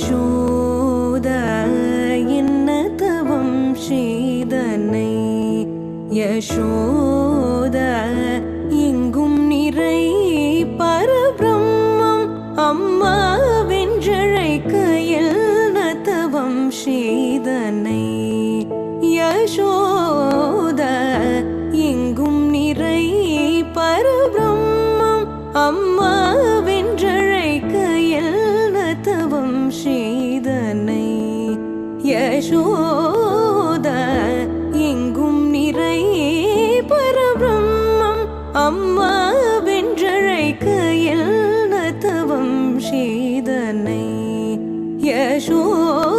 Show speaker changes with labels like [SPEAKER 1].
[SPEAKER 1] யசோத என்ன தவம் செய்தனை யசோத எங்கும் நிறை பரபிரம்மம் அம்மா வென்றழைக்க என்ன தவம் செய்தனை யசோத எங்கும் நிறை பரபிரம்மம் அம்மா வென்றழைக்க என்ன தவம் செய்தனை யசோத எங்கும் நிறை பரபிரம்மம் அம்மா வென்றழைக்க என்ன தவம் செய்தனை யசோத